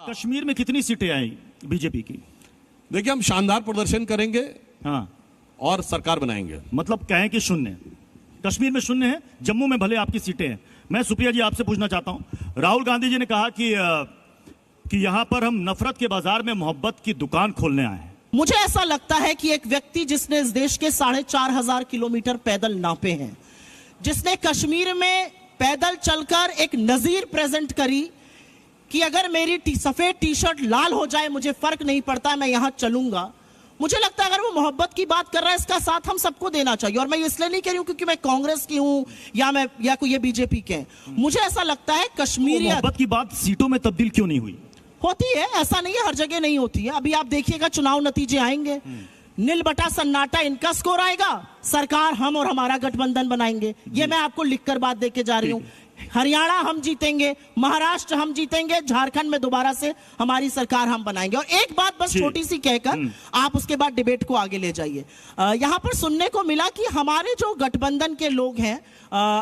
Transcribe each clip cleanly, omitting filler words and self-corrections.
कश्मीर में कितनी सीटें आई बीजेपी की? देखिए, हम शानदार प्रदर्शन करेंगे हाँ, और सरकार बनाएंगे। मतलब कहें कि शून्य, कश्मीर में शून्य है, जम्मू में भले आपकी सीटें हैं। मैं सुप्रिया जी आपसे पूछना चाहता हूं, राहुल गांधी जी ने कहा कि यहां पर हम नफरत के बाजार में मोहब्बत की दुकान खोलने आए हैं। मुझे ऐसा लगता है कि एक व्यक्ति जिसने इस देश के 4,500 किलोमीटर पैदल नापे हैं, जिसने कश्मीर में पैदल चलकर एक नजीर प्रेजेंट करी कि अगर मेरी सफेद टी शर्ट लाल हो जाए मुझे फर्क नहीं पड़ता, मैं यहां चलूंगा, मुझे लगता है अगर वो मोहब्बत की बात कर रहा है, इसका साथ हम सबको देना चाहिए। और मैं इसलिए नहीं कह रही हूं क्योंकि मैं कांग्रेस की हूं या कोई ये बीजेपी के हैं। मुझे ऐसा लगता है कश्मीरी मोहब्बत की बात सीटों में तब्दील क्यों नहीं हुई? होती है, ऐसा नहीं है हर जगह नहीं होती है। अभी आप देखिएगा चुनाव नतीजे आएंगे, नील बटा सन्नाटा, इनका स्कोर आएगा, सरकार हम और हमारा गठबंधन बनाएंगे। ये मैं आपको लिखकर बात देके जा रही हूं। हरियाणा हम जीतेंगे, महाराष्ट्र हम जीतेंगे, झारखंड में दोबारा से हमारी सरकार हम बनाएंगे। और एक बात बस छोटी सी कहकर आप उसके बाद डिबेट को आगे ले जाइए। यहां पर सुनने को मिला कि हमारे जो गठबंधन के लोग हैं,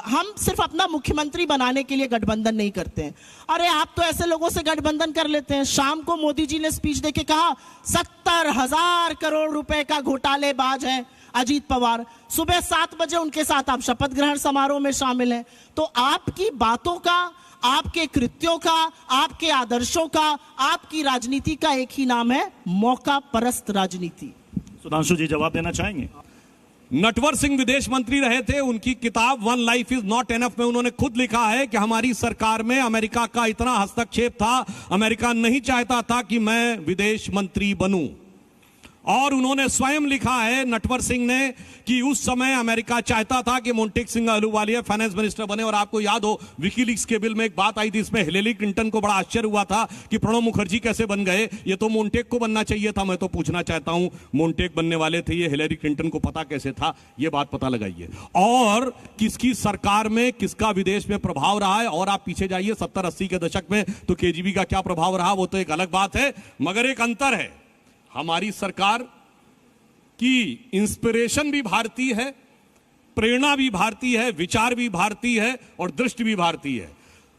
हम सिर्फ अपना मुख्यमंत्री बनाने के लिए गठबंधन नहीं करते हैं। अरे आप तो ऐसे लोगों से गठबंधन कर लेते हैं। शाम को मोदी जी ने स्पीच देके कहा 70,000 करोड़ रुपए का घोटालेबाज है अजीत पवार। सुबह 7 बजे उनके साथ आप शपथ ग्रहण समारोह में शामिल हैं। तो आपकी बातों का, आपके कृत्यों का, आपके आदर्शों का, आपकी राजनीति का एक ही नाम है, मौका परस्त राजनीति। सुधांशु जी जवाब देना चाहेंगे? नटवर सिंह विदेश मंत्री रहे थे, उनकी किताब one life is not enough में उन्होंने खुद लिखा है कि हमारी सरकार में अमेरिका का इतना हस्तक्षेप था, अमेरिका नहीं चाहता था कि मैं विदेश मंत्री बनूं। और उन्होंने स्वयं लिखा है, नटवर सिंह ने, कि उस समय अमेरिका चाहता था कि मोंटेक सिंह अहलूवालिया फाइनेंस मिनिस्टर बने। और आपको याद हो विकीलीक्स के बिल में एक बात आई थी, इसमें हिलेरी क्लिंटन को बड़ा आश्चर्य हुआ था कि प्रणब मुखर्जी कैसे बन गए, ये तो मोंटेक को बनना चाहिए था। मैं तो पूछना चाहता हूं, मोंटेक बनने वाले थे, ये हिलेरी क्लिंटन को पता कैसे था? ये बात पता लगाइए। और किसकी सरकार में किसका विदेश में प्रभाव रहा है। और आप पीछे जाइए 70-80 के दशक में तो केजीबी का क्या प्रभाव रहा, वो तो एक अलग बात है। मगर एक अंतर है, हमारी सरकार की इंस्पिरेशन भी भारतीय है, प्रेरणा भी भारतीय है, विचार भी भारतीय है और दृष्टि भी भारतीय है।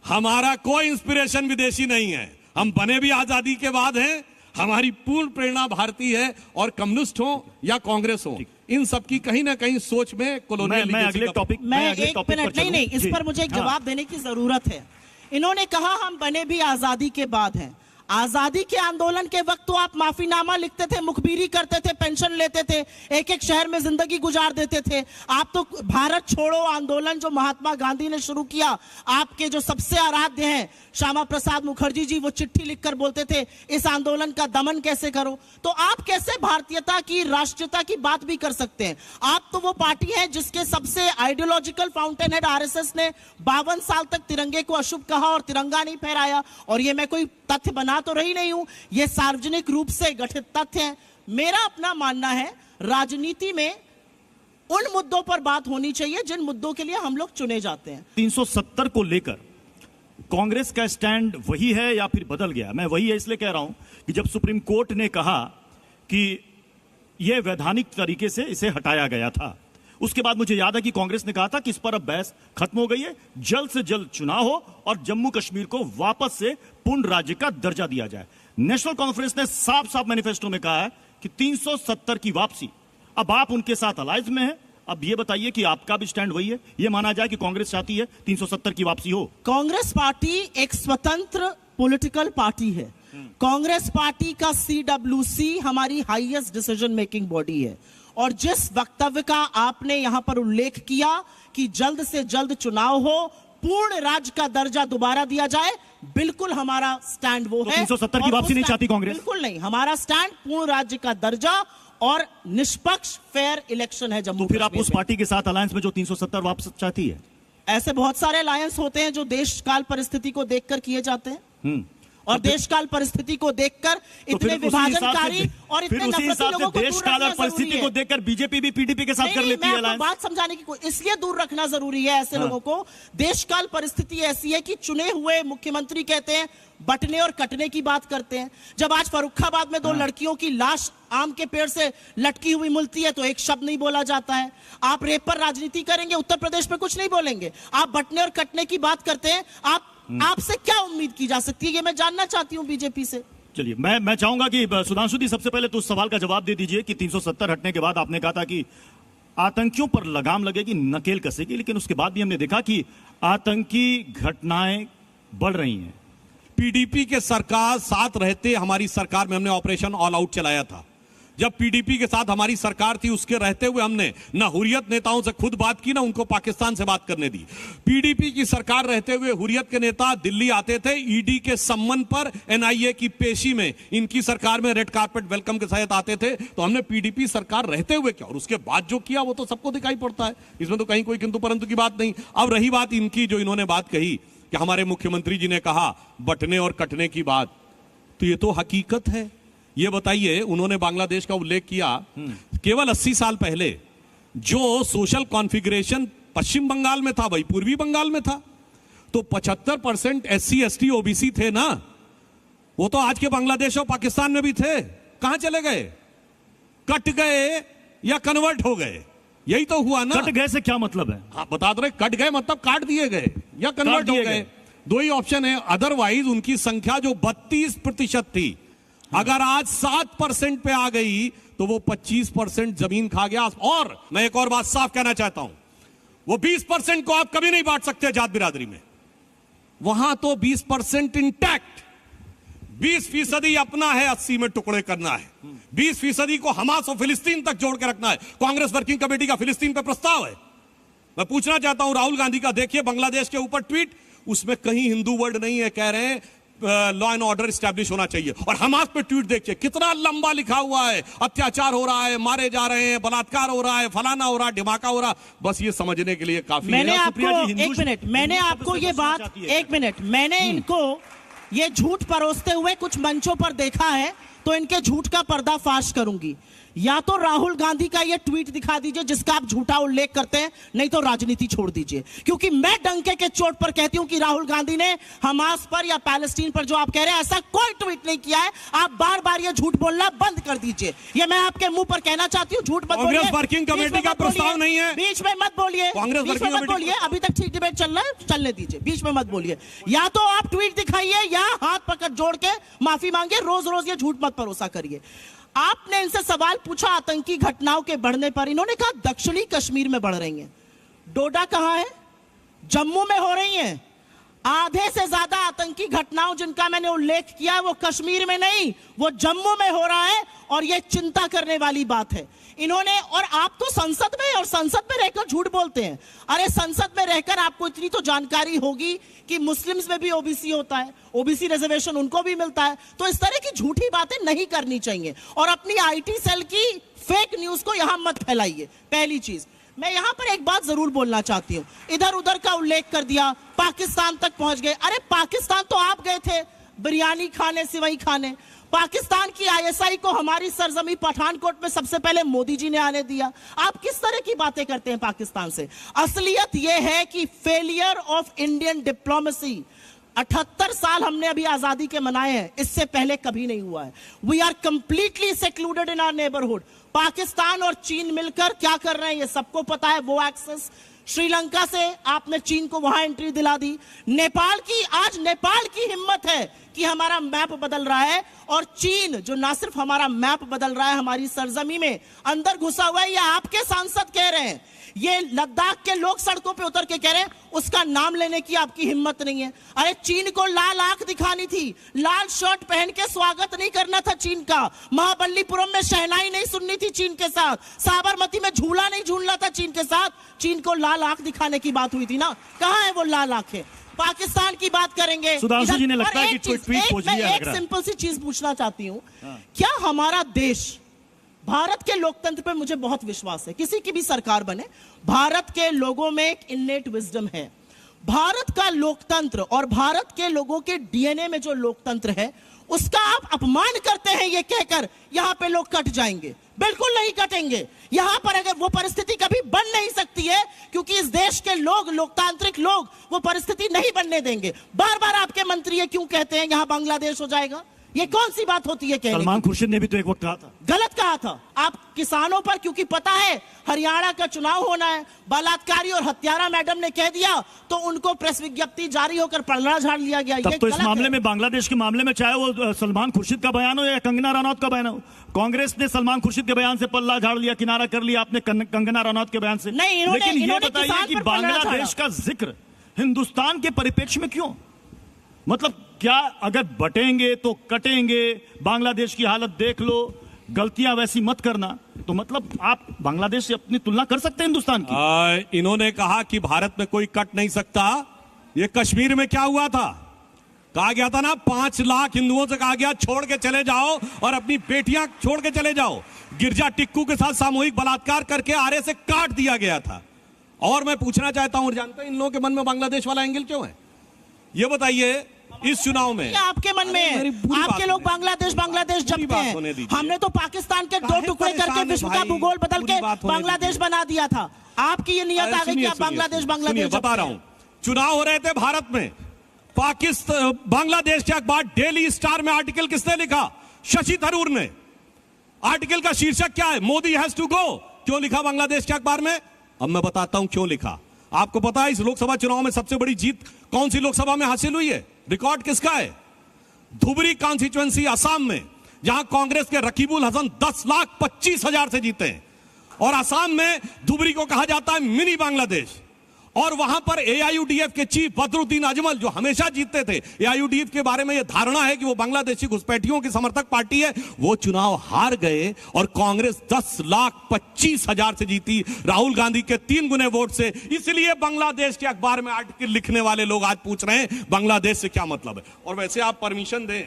हमारा कोई इंस्पिरेशन विदेशी नहीं है। हम बने भी आजादी के बाद हैं। हमारी पूर्ण प्रेरणा भारतीय है। और कम्युनिस्ट हो या कांग्रेस हो, इन सब की कहीं ना कहीं सोच में कॉलोनियल मैं अगले टॉपिक एक मिनट, नहीं, इस पर मुझे एक जवाब देने की जरूरत है। इन्होंने कहा हम बने भी आजादी के बाद हैं। आजादी के आंदोलन के वक्त तो आप माफीनामा लिखते थे, मुखबिरी करते थे, पेंशन लेते थे, एक एक शहर में जिंदगी गुजार देते थे। आप तो भारत छोड़ो आंदोलन जो महात्मा गांधी ने शुरू किया, आपके जो सबसे आराध्य हैं श्यामा प्रसाद मुखर्जी जी, वो चिट्ठी लिखकर बोलते थे इस आंदोलन का दमन कैसे करो। तो आप कैसे भारतीयता की, राष्ट्रीयता की बात भी कर सकते हैं? आप तो वो पार्टी है जिसके सबसे आइडियोलॉजिकल फाउंटेन हेड आरएसएस ने 52 साल तक तिरंगे को अशुभ कहा और तिरंगा नहीं फहराया। और ये मैं कोई तथ्य बना तो रही नहीं हूं, ये सार्वजनिक रूप से गठित तथ्य हैं। मेरा अपना मानना है, राजनीति में उन मुद्दों पर बात होनी चाहिए जिन मुद्दों के लिए हम लोग चुने जाते हैं। 370 को लेकर कांग्रेस का स्टैंड वही है या फिर बदल गया? मैं वही है इसलिए कह रहा हूं कि जब सुप्रीम कोर्ट ने कहा कि यह वैधानिक तरीके से इसे हटाया गया था, उसके बाद मुझे याद है कि कांग्रेस ने कहा था कि इस पर अब बहस खत्म हो गई है, जल्द से जल्द चुनाव हो और जम्मू कश्मीर को वापस से पूर्ण राज्य का दर्जा दिया जाए। नेशनल कॉन्फ्रेंस ने साफ साफ मैनिफेस्टो में कहा है कि 370 की वापसी। अब आप उनके साथ अलायंस में हैं, अब ये बताइए कि आपका भी स्टैंड वही है? ये माना जाए कि कांग्रेस चाहती है 370 की वापसी हो? कांग्रेस पार्टी एक स्वतंत्र पॉलिटिकल पार्टी है। कांग्रेस पार्टी का CWC हमारी हाईएस्ट डिसीजन मेकिंग बॉडी है। और जिस वक्तव्य का आपने यहां पर उल्लेख किया कि जल्द से जल्द चुनाव हो, पूर्ण राज्य का दर्जा दोबारा दिया जाए, बिल्कुल हमारा स्टैंड वो तो है। 370 की वापसी नहीं चाहती कांग्रेस? बिल्कुल नहीं, हमारा स्टैंड पूर्ण राज्य का दर्जा और निष्पक्ष फेयर इलेक्शन है जम्मू। तो फिर आप उस पार्टी के साथ अलायंस में जो 370 वापस चाहती है? ऐसे बहुत सारे अलायंस होते हैं जो देश काल परिस्थिति को देखकर किए जाते हैं और देश काल परिस्थिति को देखकर इतने विभाजनकारी और इतने नफरती लोगों को देश काल और परिस्थिति को देखकर बीजेपी भी पीडीपी के साथ कर लेती है अलायंस। बात समझाने की इसलिए दूर रखना जरूरी है ऐसे लोगों को। देश काल परिस्थिति ऐसी है कि चुने हुए मुख्यमंत्री कहते हैं बटने और कटने की बात करते हैं। जब आज फर्रुखाबाद में 2 लड़कियों की लाश आम के पेड़ से लटकी हुई मिलती है तो एक शब्द नहीं बोला जाता है। आप रेप पर राजनीति करेंगे, उत्तर प्रदेश में कुछ नहीं बोलेंगे। आप बटने और कटने की बात करते हैं, आप आपसे क्या उम्मीद की जा सकती है, ये मैं जानना चाहती हूं बीजेपी से। चलिए, मैं चाहूंगा कि सुधांशु जी सबसे पहले तो उस सवाल का जवाब दे दीजिए कि 370 हटने के बाद आपने कहा था कि आतंकियों पर लगाम लगेगी, नकेल कसेगी, लेकिन उसके बाद भी हमने देखा कि आतंकी घटनाएं बढ़ रही हैं। पीडीपी के सरकार साथ रहते हमारी सरकार में हमने ऑपरेशन ऑल आउट चलाया था। जब पीडीपी के साथ हमारी सरकार थी उसके रहते हुए हमने ना हुर्रियत नेताओं से खुद बात की ना उनको पाकिस्तान से बात करने दी। पीडीपी की सरकार रहते हुए हुर्रियत के नेता दिल्ली आते थे ईडी के सम्मन पर, एनआईए की पेशी में, इनकी सरकार में रेड कारपेट वेलकम के साथ आते थे। तो हमने पीडीपी सरकार रहते हुए किया और उसके बाद जो किया वो तो सबको दिखाई पड़ता है, इसमें तो कहीं कोई किंतु परंतु की बात नहीं। अब रही बात इनकी, जो इन्होंने बात कही कि हमारे मुख्यमंत्री जी ने कहा बंटने और कटने की बात, तो ये तो हकीकत है। ये बताइए, उन्होंने बांग्लादेश का उल्लेख किया, केवल 80 साल पहले जो सोशल कॉन्फ़िगरेशन पश्चिम बंगाल में था वही पूर्वी बंगाल में था। तो 75% SC ST OBC थे ना, वो तो आज के बांग्लादेश और पाकिस्तान में भी थे। कहां चले गए? कट गए या कन्वर्ट हो गए? यही तो हुआ ना। कट गए से क्या मतलब है? हाँ, बता दो, कट गए मतलब काट दिए गए या कन्वर्ट हो गए, दो ही ऑप्शन है। अदरवाइज उनकी संख्या जो 32% थी, अगर आज 7% पे आ गई तो वो 25% जमीन खा गया। और मैं एक और बात साफ कहना चाहता हूं, वो 20% को आप कभी नहीं बांट सकते जात बिरादरी में। वहां तो 20% इंटैक्ट, 20% अपना है, 80 में टुकड़े करना है। 20% को हमास और फिलिस्तीन तक जोड़ के रखना है। कांग्रेस वर्किंग कमेटी का फिलिस्तीन पे प्रस्ताव है। मैं पूछना चाहता हूं राहुल गांधी का, देखिए बांग्लादेश के ऊपर ट्वीट, उसमें कहीं हिंदू वर्ड नहीं है, कह रहे हैं लॉ एंड ऑर्डर स्टैब्लिश होना चाहिए। और हमास पे ट्वीट देखिए कितना लंबा लिखा हुआ है, अत्याचार हो रहा है, मारे जा रहे हैं, बलात्कार हो रहा है, फलाना हो रहा है, धमाका हो रहा है। बस ये समझने के लिए काफी मैंने है। आपको सुप्रिया जी, एक मिनट, मैंने आपको ये बात, एक मिनट, मैंने इनको ये झूठ परोसते हुए कुछ मंचों पर देखा है, तो इनके झूठ का पर्दाफाश करूंगी। या तो राहुल गांधी का ये ट्वीट दिखा दीजिए जिसका आप झूठा उल्लेख करते हैं, नहीं तो राजनीति छोड़ दीजिए। क्योंकि मैं डंके के चोट पर कहती हूं कि राहुल गांधी ने हमास पर या पैलेस्टीन पर जो आप कह रहे हैं ऐसा कोई ट्वीट नहीं किया है। आप बार बार ये झूठ बोलना बंद कर दीजिए। ये मैं आपके मुंह पर कहना चाहती हूं, झूठ मत बोलिए। कांग्रेस वर्किंग कमेटी का प्रस्ताव नहीं है, बीच में मत बोलिए, बीच में मत बोलिए। अभी तक ठीक डिबेट चल रहा है, चलने दीजिए, बीच में मत बोलिए। या तो आप ट्वीट दिखाइए या हाथ पकड़ जोड़ के माफी मांगिए। रोज रोज ये झूठ मत परोसा करिए। आपने इनसे सवाल पूछा आतंकी घटनाओं के बढ़ने पर, इन्होंने कहा दक्षिणी कश्मीर में बढ़ रही हैं। डोडा कहां है? जम्मू में हो रही हैं। आधे से ज्यादा आतंकी घटनाओं जिनका मैंने उल्लेख किया वो कश्मीर में नहीं, वो जम्मू में हो रहा है। और ये चिंता करने वाली बात है। इन्होंने, और आप तो संसद में और संसद में रहकर झूठ बोलते हैं। अरे संसद में रहकर आपको इतनी तो जानकारी होगी कि मुस्लिम्स में भी ओबीसी होता है, ओबीसी रिजर्वेशन उनको भी मिलता है। तो इस तरह की झूठी बातें नहीं करनी चाहिए और अपनी आईटी सेल की फेक न्यूज को यहां मत फैलाइए। पहली चीज, मैं यहां पर एक बात जरूर बोलना चाहती हूं। इधर उधर का उल्लेख कर दिया, पाकिस्तान तक पहुंच गए। अरे पाकिस्तान तो आप गए थे बिरयानी खाने, सिवई खाने। पाकिस्तान की आईएसआई को हमारी सरजमी पठानकोट में सबसे पहले मोदी जी ने आने दिया। आप किस तरह की बातें करते हैं पाकिस्तान से? असलियत यह है कि फेलियर ऑफ इंडियन डिप्लोमेसी, 78 साल हमने अभी आजादी के मनाए हैं, इससे पहले कभी नहीं हुआ है। We are completely secluded in our neighbourhood. Pakistan और चीन मिलकर क्या कर रहे हैं ये सबको पता है। वो एक्सेस श्रीलंका से आपने चीन को वहां एंट्री दिला दी। नेपाल की, आज नेपाल की हिम्मत है कि हमारा मैप बदल रहा है। और चीन जो ना सिर्फ हमारा मैप बदल रहा है, हमारी सरजमी में अंदर घुसा हुआ है। ये आपके सांसद कह रहे हैं, ये लद्दाख के लोग सड़कों पे उतर के कह रहे हैं, उसका नाम लेने की आपकी हिम्मत नहीं है। अरे चीन को लाल आंख दिखानी थी, लाल शर्ट पहन के स्वागत नहीं करना था चीन का। महाबलीपुरम में शहनाई नहीं सुननी थी चीन के साथ, साबरमती में झूला नहीं झूलना था चीन के साथ। चीन को लाल आंख दिखाने की बात हुई थी ना, कहां है वो लाल आंखें? पाकिस्तान की बात करेंगे। सुधांशु जी ने लगता है कि कोई ट्वीट पहुंच गया। एक सिंपल सी चीज पूछना चाहती हूं, क्या हमारा देश, भारत के लोकतंत्र पे मुझे बहुत विश्वास है, किसी की भी सरकार बने, भारत के लोगों में एक इन्नेट विजडम है। भारत का लोकतंत्र और भारत के लोगों के डीएनए में जो लोकतंत्र है उसका आप अपमान करते हैं ये कहकर यहां पे लोग कट जाएंगे। बिल्कुल नहीं कटेंगे। यहां पर अगर वो परिस्थिति कभी बन नहीं सकती है, क्योंकि इस देश के लोग, लोकतांत्रिक लोग, वो परिस्थिति नहीं बनने देंगे। बार बार आपके मंत्री ये क्यों कहते हैं यहां बांग्लादेश हो जाएगा, ये कौन सी बात होती है कहने सलमान की? खुर्शीद ने भी तो एक वक्त कहा था। गलत कहा था। आप किसानों पर, क्योंकि पता है हरियाणा का चुनाव होना है, बलात्कारी और हत्यारा मैडम ने कह दिया तो उनको प्रेस विज्ञप्ति जारी होकर पलड़ा झाड़ लिया गया। तब ये तो इस गलत मामले है। में, बांग्लादेश के मामले में, चाहे वो सलमान खुर्शीद का बयान हो या कंगना रनौत का बयान हो, कांग्रेस ने सलमान खुर्शीद के बयान से पल्ला झाड़ लिया, किनारा कर लिया आपने कंगना रनौत के बयान से। नहीं, लेकिन ये इन्होंने बताइए किसान कि पर पल्ला बांग्लादेश का जिक्र हिंदुस्तान के परिप्रेक्ष्य में क्यों? मतलब क्या अगर बटेंगे तो कटेंगे, बांग्लादेश की हालत देख लो, गलतियां वैसी मत करना, तो मतलब आप बांग्लादेश से अपनी तुलना कर सकते हैं हिंदुस्तान की? इन्होंने कहा कि भारत में कोई कट नहीं सकता। ये कश्मीर में क्या हुआ था? कहा गया था ना, 5 लाख हिंदुओं से कहा गया छोड़ के चले जाओ और अपनी बेटियां छोड़ के चले जाओ। गिरजा टिक्कू के साथ सामूहिक बलात्कार करके आरे से काट दिया गया था। और मैं पूछना चाहता हूं, जानते हैं इन लोगों के मन में बांग्लादेश वाला एंगल क्यों है? ये बताइए इस चुनाव में। ये आपके मन में है। आपके लोग बांग्लादेश बांग्लादेश जपते हैं। हमने तो पाकिस्तान के 2 टुकड़े करके विश्व का भूगोल बदल के बांग्लादेश बना दिया था। आपकी ये नियत आ गई कि आप बांग्लादेश बांग्लादेश बता रहा हूं। चुनाव हो रहे थे भारत में, पाकिस्तान बांग्लादेश के अखबार डेली स्टार में आर्टिकल किसने लिखा? शशि थरूर ने। आर्टिकल का शीर्षक क्या है? Modi has to go. क्यों लिखा बांग्लादेश के अखबार में? अब मैं बताता हूं क्यों लिखा। आपको पता है इस लोकसभा चुनाव में सबसे बड़ी जीत कौन सी लोकसभा में हासिल हुई है? रिकॉर्ड किसका है? धुबरी कॉन्स्टिट्यूएंसी असम में, जहां कांग्रेस के रकीबुल हसन 10,25,000 से जीते हैं। और असम में धुबरी को कहा जाता है मिनी बांग्लादेश। और वहां पर एआईयूडीएफ के चीफ बदरुद्दीन अजमल, जो हमेशा जीतते थे, एआईयूडीएफ के बारे में यह धारणा है कि वो बांग्लादेशी घुसपैठियों की समर्थक पार्टी है, वो चुनाव हार गए और कांग्रेस 10,25,000 से जीती, राहुल गांधी के 3 गुने वोट से। इसलिए बांग्लादेश के अखबार में आर्टिकल लिखने वाले लोग आज पूछ रहे हैं बांग्लादेश से क्या मतलब है। और वैसे आप परमिशन दें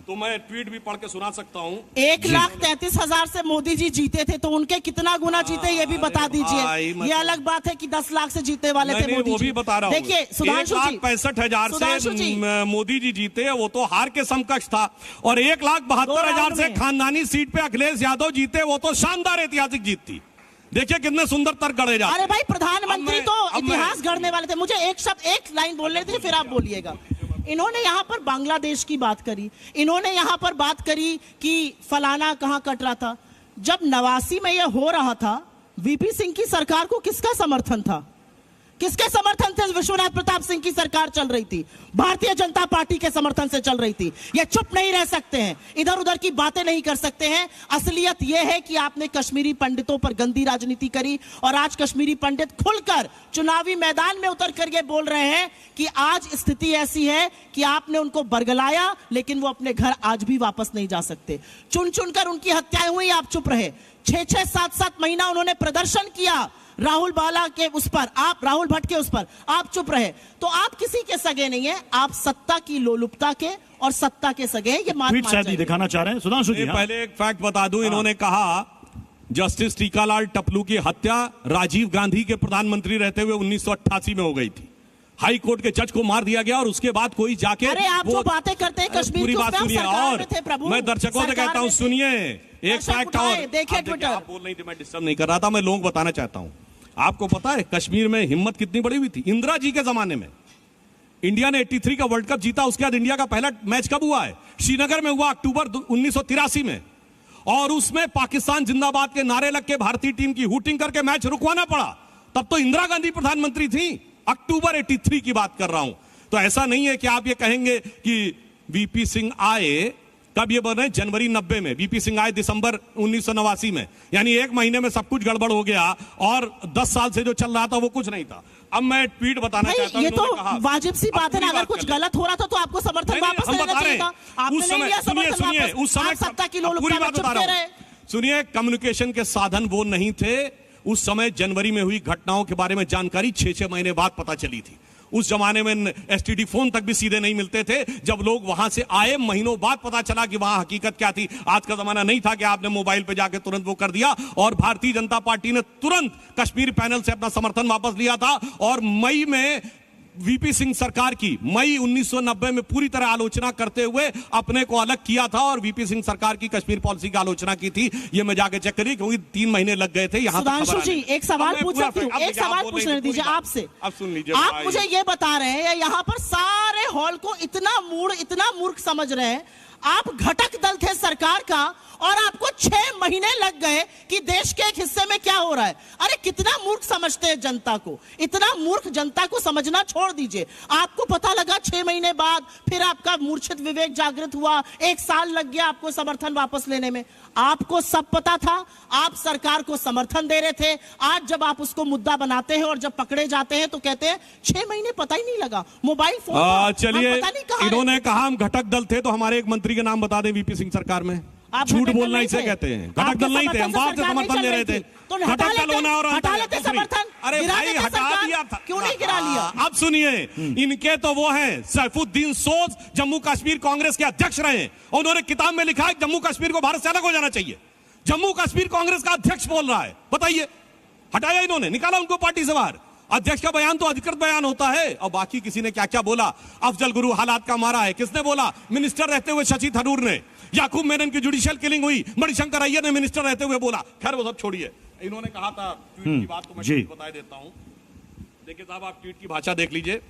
तो मैं ट्वीट भी पढ़ के सुना सकता हूं। 1,33,000 से मोदी जी जीते थे, तो उनके कितना गुना जीते ये भी बता दीजिए। ये अलग बात है कि 10 लाख से जीते वाले थे मोदी वो भी बता रहा हूं। देखिए, सुधांशु जी, 1,65,000 से मोदी जी जीते, वो तो हार के समकक्ष था। और 1,72,000 से खानदानी सीट पे अखिलेश यादव जीते, वो तो शानदार ऐतिहासिक जीत थी। देखिए कितने सुंदर तर्क गढ़े जाते। अरे भाई, प्रधानमंत्री तो इतिहास गढ़ने वाले थे। मुझे एक शब्द, एक लाइन बोलने दीजिए, फिर आप बोलिएगा। इन्होंने यहां पर बांग्लादेश की बात करी, इन्होंने यहां पर बात करी कि फलाना कहां कट रहा था। जब 89 में यह हो रहा था, वीपी सिंह की सरकार को किसका समर्थन था? किसके समर्थन से विश्वनाथ प्रताप सिंह की सरकार चल रही थी? भारतीय जनता पार्टी के समर्थन से चल रही थी। ये चुप नहीं रह सकते हैं, इधर उधर की बातें नहीं कर सकते हैं। असलियत यह है कि आपने कश्मीरी पंडितों पर गंदी राजनीति करी और आज कश्मीरी पंडित खुलकर चुनावी मैदान में उतर कर ये बोल रहे हैं कि आज स्थिति ऐसी है कि आपने उनको बरगलाया, लेकिन वो अपने घर आज भी वापस नहीं जा सकते। चुन चुनकर उनकी हत्याएं हुई, आप चुप रहे। 6-6, 7-7 महीना उन्होंने प्रदर्शन किया राहुल बाला के उस पर, आप राहुल भट्ट के उस पर, आप चुप रहे। तो आप किसी के सगे नहीं है, आप सत्ता की लोलुपता के और सत्ता के सगे हैं। ये ट्वीट शायद ही दिखाना चाह रहे हैं सुधांशु जी। पहले एक फैक्ट बता दूं, इन्होंने कहा जस्टिस टीकालाल टपलू की हत्या राजीव गांधी के प्रधानमंत्री रहते हुए 1988 में हो गई थी। हाई कोर्ट के जज को मार दिया गया और उसके बाद कोई जाके, अरे आप जो बातें करते हैं कश्मीर पूरी की, बात सुनिए। और मैं दर्शकों से कहता हूं, सुनिए एक फैक्ट और। देखिए ट्विटर, आप बोल रही थी, मैं डिस्टर्ब नहीं कर रहा था, मैं लोग बताना चाहता हूं। आपको पता है कश्मीर में हिम्मत कितनी बड़ी हुई थी? इंदिरा जी के जमाने में इंडिया ने 83 का वर्ल्ड कप जीता। उसके बाद इंडिया का पहला मैच कब हुआ है? श्रीनगर में हुआ, अक्टूबर 1983 में। और उसमें पाकिस्तान जिंदाबाद के नारे लग के भारतीय टीम की हूटिंग करके मैच रुकवाना पड़ा। तब तो इंदिरा गांधी प्रधानमंत्री थी। अक्टूबर 83 की बात कर रहा हूं। तो ऐसा नहीं है कि आप ये कहेंगे कि वीपी सिंह आए, कब ये बने? जनवरी 90 में। वीपी सिंह आए दिसंबर 1989 में, यानी 1 महीने में सब कुछ गड़बड़ हो गया और 10 साल से जो चल रहा था वो कुछ नहीं था। अब मैं ट्वीट बताना चाहता हूं। ये तो वाजिब सी बात है ना, अगर कुछ गलत हो रहा था तो आपको समर्थन वापस लेना चाहिए था। आपने नहीं लिया समर्थन वापस। उस समय सत्ता की लोलुपता में चुपके रहे। सुनिए, कम्युनिकेशन के साधन वो नहीं थे उस समय। जनवरी में हुई घटनाओं के बारे में जानकारी 6-6 महीने बाद पता चली थी। उस जमाने में एसटीडी फोन तक भी सीधे नहीं मिलते थे। जब लोग वहां से आए, महीनों बाद पता चला कि वहां हकीकत क्या थी। आज का जमाना नहीं था कि आपने मोबाइल पे जाके तुरंत वो कर दिया। और भारतीय जनता पार्टी ने तुरंत कश्मीर पैनल से अपना समर्थन वापस लिया था। और मई में वीपी सिंह सरकार की, मई 1990 में पूरी तरह आलोचना करते हुए अपने को अलग किया था और वीपी सिंह सरकार की कश्मीर पॉलिसी की आलोचना की थी। ये मैं जाके चेक करी, क्योंकि 3 महीने लग गए थे। यहाँ सुधांशु जी, एक सवाल पूछ सकती हूँ? एक सवाल पूछने दीजिए आपसे। अब सुन लीजिए, आप मुझे ये बता रहे हैं, यहाँ पर सारे हॉल को इतना मूर्ख समझ रहे हैं। आप घटक दल थे सरकार का और आपको 6 महीने लग गए कि देश के एक हिस्से में क्या हो रहा है। अरे कितना मूर्ख समझते हैं जनता को, इतना मूर्ख जनता को समझना छोड़ दीजिए। आपको पता लगा 6 महीने बाद, फिर आपका मूर्छित विवेक जागृत हुआ, 1 साल लग गया आपको समर्थन वापस लेने में। आपको सब पता था, आप सरकार को समर्थन दे रहे थे। आज जब आप उसको मुद्दा बनाते हैं और जब पकड़े जाते हैं तो कहते हैं 6 महीने पता ही नहीं लगा, मोबाइल फोन चलिए, इन्होंने कहा हम घटक दल थे, तो हमारे एक मंत्री के नाम बता दें वीपी सिंह सरकार में। झूठ बोलना इसे कहते हैं। घटक दल नहीं थे, हम बाहर से समर्थन दे रहे थे। घटक दल होना और समर्थन, अरे भाई हटा दिया था, क्यों नहीं गिरा लिया? अब सुनिए, इनके तो वो हैं सैफुद्दीन सोज, जम्मू कश्मीर कांग्रेस के अध्यक्ष रहे, और उन्होंने किताब में लिखा है जम्मू कश्मीर को भारत से अलग हो जाना चाहिए। जम्मू कश्मीर कांग्रेस का अध्यक्ष बोल रहा है, बताइए, हटाया इन्होंने, निकाला उनको पार्टी से बाहर। अध्यक्ष का बयान तो अधिकृत बयान होता है, और बाकी किसी ने क्या क्या बोला। अफजल गुरु हालात का मारा है, किसने बोला? मिनिस्टर रहते हुए शशि थरूर ने। याकूब मेनन की जुडिशियल किलिंग हुई, मणिशंकर अय्यर ने मिनिस्टर रहते हुए बोला। खैर वो सब छोड़िए, इन्होंने कहा था ट्वीट की बात, तो मैं बता देता हूं। देखिए साहब, आप ट्वीट की भाषा देख लीजिए।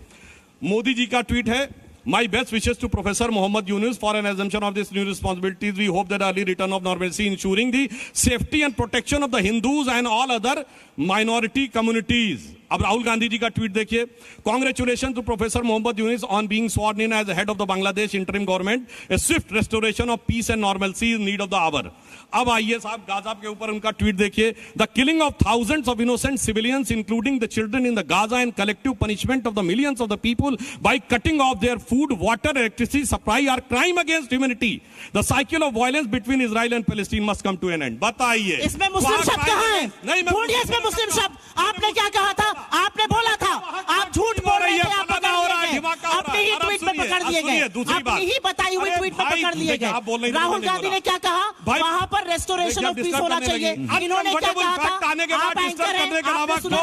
मोदी जी का ट्वीट है, My best wishes to Professor Mohammad Yunus for an assumption of this new responsibilities. We hope that early return of normalcy, ensuring the safety and protection of the Hindus and all other minority communities. अब राहुल गांधी जी का tweet देखिए। Congratulation to professor Mohammad Yunus on being sworn in as head of the Bangladesh interim government. A swift restoration of peace and normalcy is need of the hour. अब आइए साहब, Gaza के ऊपर उनका tweet देखिए। The killing of thousands of innocent civilians including the children in the Gaza and collective punishment of the millions of the people by cutting off their food, water, electricity supply are crime against humanity. The cycle of violence between Israel and Palestine must come to an end. बताइए, इसमें मुस्लिम शब्द कहां है? नहीं, बोलिए इसमें मुस्लिम शब्द। आपने क्या कहा था? आपने बोला था, आप झूठ बोल रहे थे, आप पकड़ लिए गए, अपनी ही ट्वीट में पकड़ लिए गए, अपनी ही बताई हुई ट्वीट में पकड़ लिए गए। राहुल गांधी ने क्या कहा? वहां पर रेस्टोरेशन ऑफ पीस होना चाहिए। इन्होंने क्या कहा था? आप एंकर हैं, आपने सुना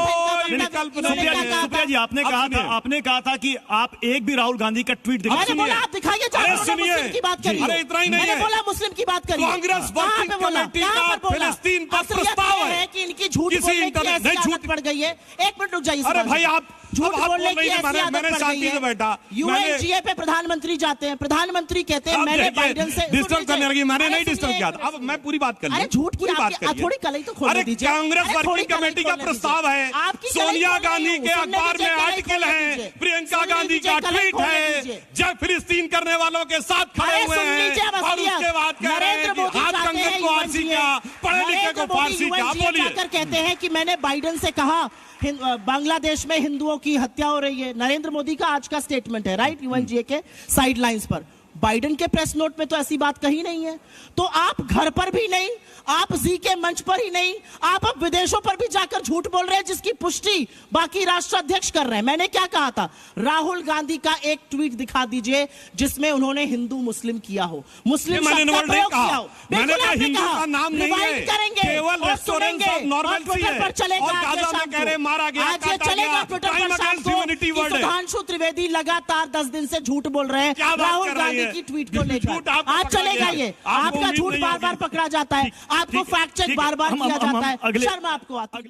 सुप्रिया जी, आपने कहा था कि आप एक भी राहुल गांधी का ट्वीट मैंने बोला आप दिखाइए, मुस्लिम की बात करिए। अरे इतना ही नहीं मैंने बोला मुस्लिम की बात करिए। कांग्रेस वर्किंग कमेटी का फिलिस्तीन पर प्रस्ताव है कि इनकी झूठ बोलने की ऐसी आदत पड़ गई है। 1 मिनट रुक जाइए। अरे भाई, आप झूठ बोलने की ऐसी आदत मैंने शांति से बैठा। यूएनजीए पे प्रधानमंत्री जाते हैं, प्रधानमंत्री कहते हैं मैंने बाइडेन से डिस्टर्ब करने लगी। मैंने नहीं डिस्टर्ब किया। अब मैं पूरी बात कर लूं। अरे झूठ की आपकी थोड़ी कलई तो खोलने दीजिए। कांग्रेस वर्किंग कमेटी का प्रस्ताव है, सोनिया गांधी के अखबार में आर्टिकल है, प्रियंका गांधी का ट्वीट है, जय फिलिस्तीन करने वालों के साथ खड़े हुए हैं, और उसके बाद कह रहे हैं कि हाथ कंगन को फारसी क्या, पढ़े लिखे को फारसी क्या। बोलिए, कहते हैं कि मैंने बाइडेन से कहा बांग्लादेश में हिंदुओं की हत्या हो रही है। नरेंद्र मोदी का आज का स्टेटमेंट है, राइट, यूएनजीए के साइडलाइंस पर। बाइडेन के प्रेस नोट में तो ऐसी बात कही नहीं है। तो आप घर पर भी नहीं, आप जी के मंच पर ही नहीं, आप अब विदेशों पर भी जाकर झूठ बोल रहे हैं, जिसकी पुष्टि बाकी राष्ट्राध्यक्ष कर रहे हैं। मैंने क्या कहा था? राहुल गांधी का एक ट्वीट दिखा दीजिए जिसमें उन्होंने हिंदू मुस्लिम किया हो, मुस्लिम शब्द का प्रयोग किया हो। मैंने कहा हिंदू का नाम नहीं है, केवल रेस्टोरेंट ऑफ नॉर्मलसी है, और गाजा में कह रहे मारा गया, आज ये चलेगा ट्विटर पर शाम को। सुधांशु त्रिवेदी लगातार 10 दिन से झूठ बोल रहे हैं राहुल गांधी की ट्वीट को लेकर। आज चलेगा ये, आपका झूठ बार बार पकड़ा जाता है, आपको फैक्ट चेक बार बार किया जाता है, शर्म आपको आती है।